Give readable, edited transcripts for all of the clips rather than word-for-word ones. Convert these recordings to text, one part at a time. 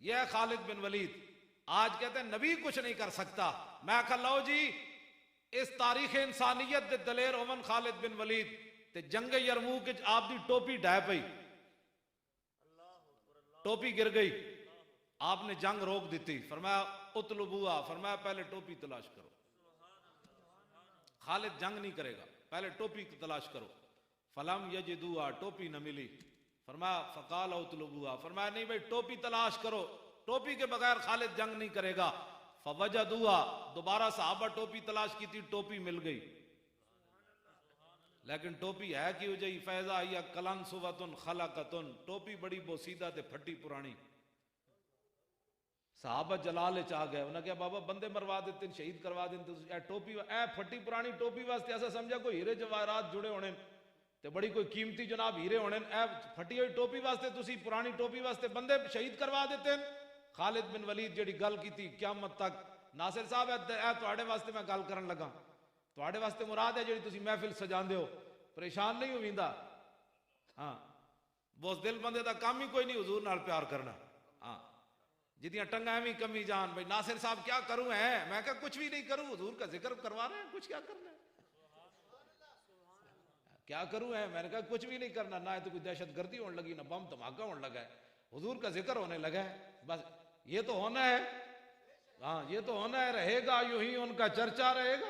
یہ ہے خالد بن ولید. آج کہتے ہیں نبی کچھ نہیں کر سکتا. میں کہا لو جی اس تاریخ انسانیت دے دلیر امن خالد بن ولید تے جنگ یرموک آپ دی ٹوپی ڈھائے پئی, ٹوپی گر گئی, آپ نے جنگ روک دیتی. فرمایا اطلبوها, فرمایا پہلے ٹوپی تلاش کرو. خالد جنگ نہیں کرے گا, پہلے ٹوپی تلاش کرو. فلم یجدوها, ٹوپی نہ ملی. فرمایا فقال اطلبوها, فرمایا نہیں بھئی ٹوپی تلاش کرو, ٹوپی کے بغیر خالد جنگ نہیں کرے گا. فوجدوها, دوبارہ صحابہ ٹوپی تلاش کی تھی, ٹوپی مل گئی. لیکن ٹوپی ہے کی ہو جائی فیضا یا کلن صوتن خلقتن, ٹوپی بڑی بوسیدہ تے پھٹی پرانی. صحابہ جلال چاہ گئے, انہوں نے کہا بابا بندے مروا دیتے ہیں, شہید کروا دیتے ہیں, اے ٹوپی اے پھٹی پرانی ٹوپی واسطے ایسا سمجھا کوئی ہیرے جواہرات جڑے ہونے تے بڑی کوئی قیمتی جناب ہیرے ہونے, اے پھٹی ہوئی ٹوپی واسطے تسی پرانی ٹوپی واسطے بندے شہید کروا دیتے ہیں. خالد بن ولید جڑی گل کی تھی قیامت تک, ناصر صاحب اے تواڈے واسطے میں گل کرن لگا, تواڈے واسطے مراد ہے جڑی تسی محفل سجاندے ہو, پریشان نہیں ہویندا. ہاں بوس دل بندے دا کام ہی کوئی نہیں حضور نال پیار کرنا. ہاں جتیاں ٹنگا ایویں کمی جان, بھائی ناصر صاحب کیا کروں ہے, میں کہا کچھ بھی نہیں کروں, حضور کا ذکر کروا رہے ہیں, کچھ کیا کرنا ہے, کیا کروں ہے, میں نے کہا کچھ بھی نہیں کرنا, نہ تو کوئی دہشت گردی ہونے لگی, نہ بم دھماکہ ہونے لگا ہے, حضور کا ذکر ہونے لگا ہے, بس یہ تو ہونا ہے. ہاں یہ تو ہونا ہے, رہے گا یوں ہی ان کا چرچا رہے گا.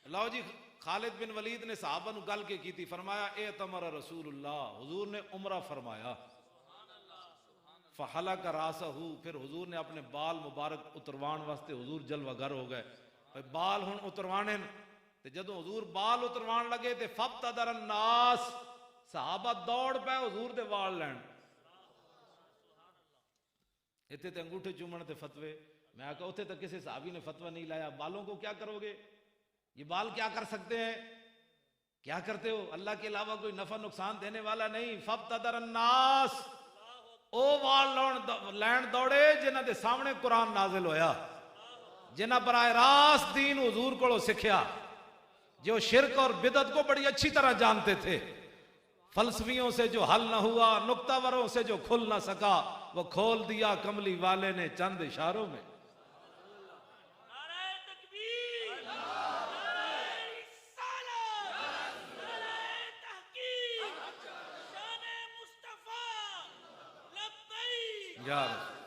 اللہ جی خالد بن ولید نے صحابہ نو گل کی تھی, فرمایا اعتمر رسول اللہ, حضور نے عمرہ فرمایا. فحلق راسہ, پھر حضور نے اپنے بال مبارک اتروان واسطے حضور جلوہ گر ہو گئے, بال ہن اتروانے تے جدوں حضور بال اتروان لگے تے فابتدر الناس, صحابہ دوڑ پے حضور دے وال لین. اتنے تے انگوٹھے چومن تے فتوے, میں کہا اتنے تو کسی صحابی نے فتوہ نہیں لایا, بالوں کو کیا کرو گے, یہ بال کیا کر سکتے ہیں, کیا کرتے ہو, اللہ کے علاوہ کوئی نفع نقصان دینے والا نہیں. فابتدر الناس, او وال لین دوڑے جنہ دے سامنے قرآن نازل ہویا, جنہ براہ راست دین حضور کو سکھیا, جو شرک اور بدعت کو بڑی اچھی طرح جانتے تھے. فلسفیوں سے جو حل نہ ہوا, نکتہ وروں سے جو کھل نہ سکا, وہ کھول دیا کملی والے نے چند اشاروں میں. یا رسول